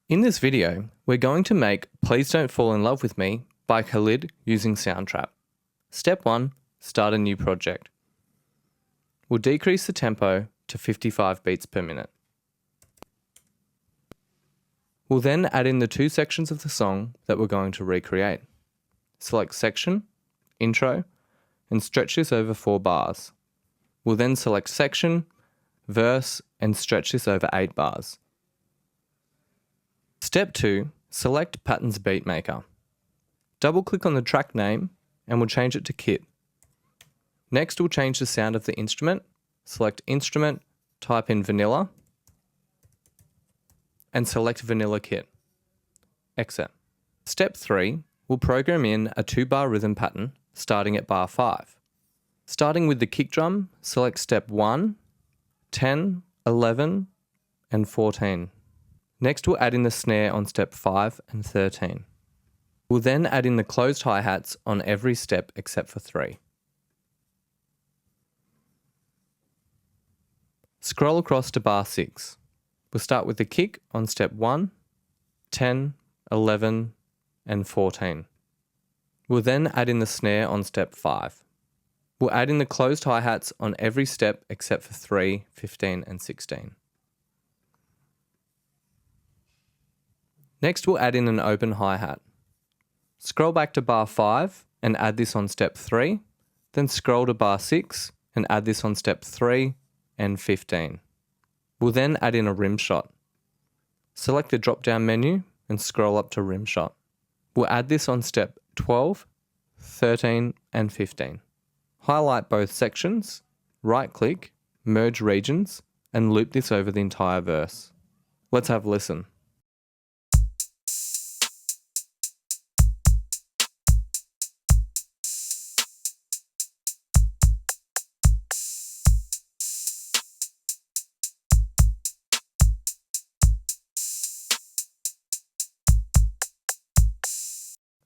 In this video, we're going to make Please Don't Fall in Love With Me by Khalid using Soundtrap. Step 1, start a new project. We'll decrease the tempo to 55 beats per minute. We'll then add in the two sections of the song that we're going to recreate. Select Section, Intro, and stretch this over 4 bars. We'll then select Section, Verse, and stretch this over 8 bars. Step 2, select Patterns Beatmaker. Double-click on the track name and we'll change it to Kit. Next, we'll change the sound of the instrument. Select Instrument, type in Vanilla, and select Vanilla Kit. Exit. Step 3, we'll program in a 2-bar rhythm pattern starting at bar 5. Starting with the kick drum, select step 1, 10, 11, and 14. Next, we'll add in the snare on step 5 and 13. We'll then add in the closed hi-hats on every step except for 3. Scroll across to bar 6. We'll start with the kick on step 1, 10, 11, and 14. We'll then add in the snare on step 5. We'll add in the closed hi-hats on every step except for 3, 15, and 16. Next, we'll add in an open hi-hat. Scroll back to bar 5 and add this on step 3, then scroll to bar 6 and add this on step 3 and 15. We'll then add in a rim shot. Select the drop-down menu and scroll up to rim shot. We'll add this on step 12, 13, and 15. Highlight both sections, right-click, merge regions, and loop this over the entire verse. Let's have a listen.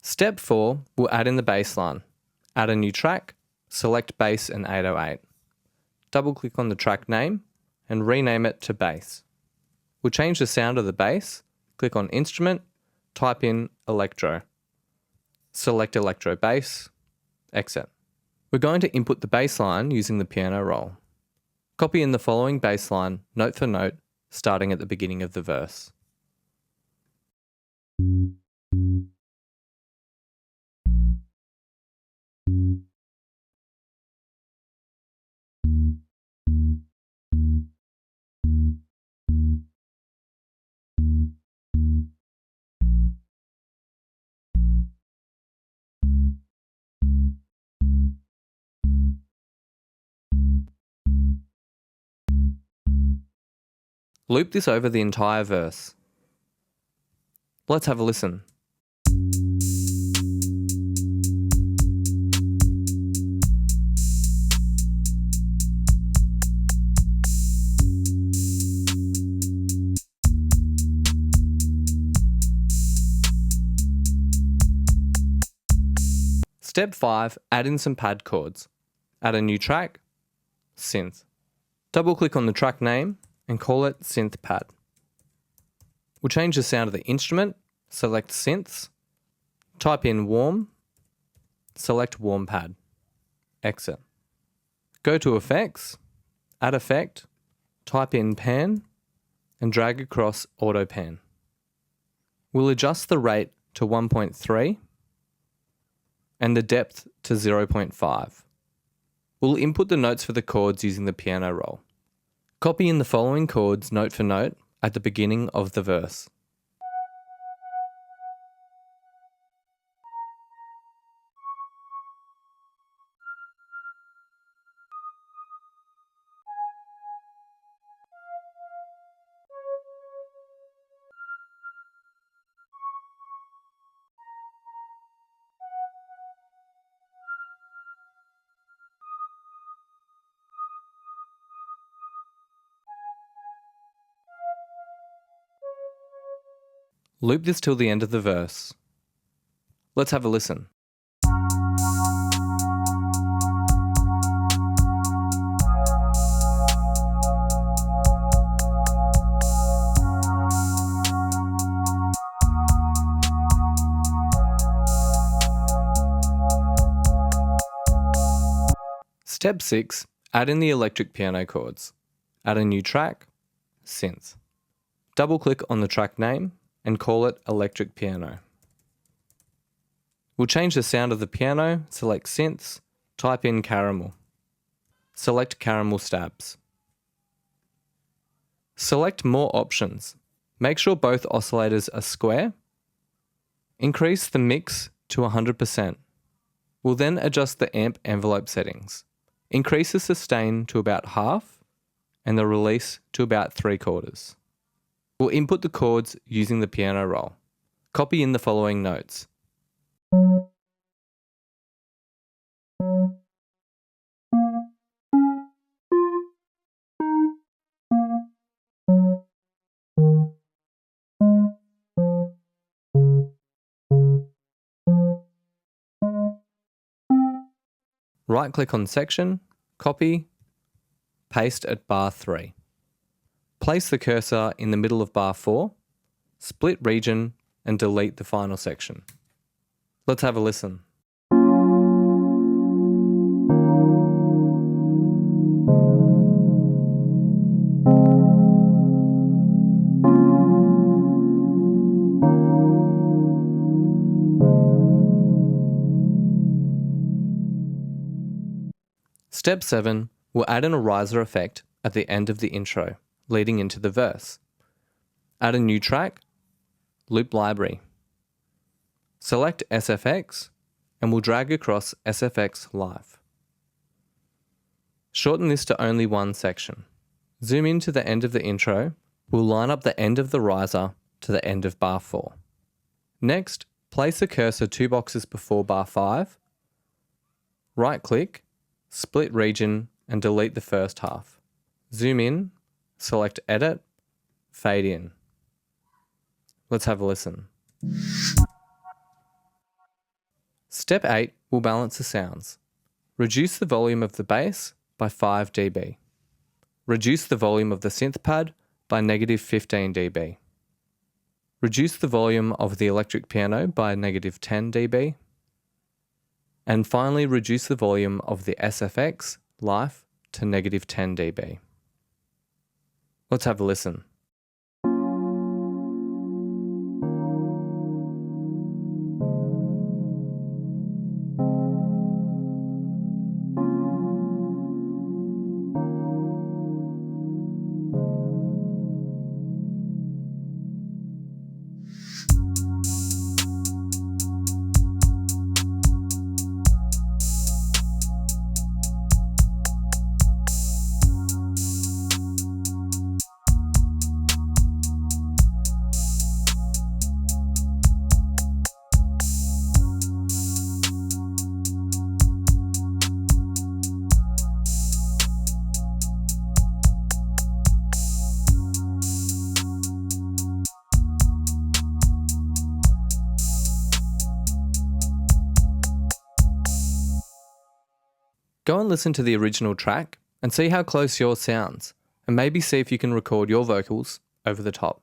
Step 4, we'll add in the bass line. Add a new track, select bass and 808. Double-click on the track name and rename it to bass. We'll change the sound of the bass, click on Instrument, type in Electro. Select Electro Bass, exit. We're going to input the bass line using the piano roll. Copy in the following bass line, note for note, starting at the beginning of the verse. Loop this over the entire verse. Let's have a listen. Step 5, add in some pad chords. Add a new track, synth. Double-click on the track name and call it Synth Pad. We'll change the sound of the instrument, select Synths, type in Warm, select Warm Pad, exit. Go to Effects, add Effect, type in Pan, and drag across Auto Pan. We'll adjust the rate to 1.3 and the depth to 0.5. We'll input the notes for the chords using the piano roll. Copy in the following chords note for note at the beginning of the verse. Loop this till the end of the verse. Let's have a listen. Step 6. Add in the electric piano chords. Add a new track, synth. Double-click on the track name and call it electric piano. We'll change the sound of the piano, select synths, type in caramel. Select caramel stabs. Select more options. Make sure both oscillators are square. Increase the mix to 100%. We'll then adjust the amp envelope settings. Increase the sustain to about half and the release to about 3/4. We'll input the chords using the piano roll. Copy in the following notes. Right-click on section, copy, paste at bar 3. Place the cursor in the middle of bar 4, split region and delete the final section. Let's have a listen. Step 7, we'll add an riser effect at the end of the intro, leading into the verse. Add a new track, loop library. Select SFX and we'll drag across SFX Live. Shorten this to only one section. Zoom in to the end of the intro. We'll line up the end of the riser to the end of bar 4. Next, place the cursor 2 boxes before bar 5. Right-click, split region and delete the first half. Zoom in, select Edit, Fade in. Let's have a listen. Step 8 will balance the sounds. Reduce the volume of the bass by 5 dB. Reduce the volume of the synth pad by -15 dB. Reduce the volume of the electric piano by -10 dB. And finally, reduce the volume of the SFX Live to -10 dB. Let's have a listen. Go and listen to the original track and see how close yours sounds, and maybe see if you can record your vocals over the top.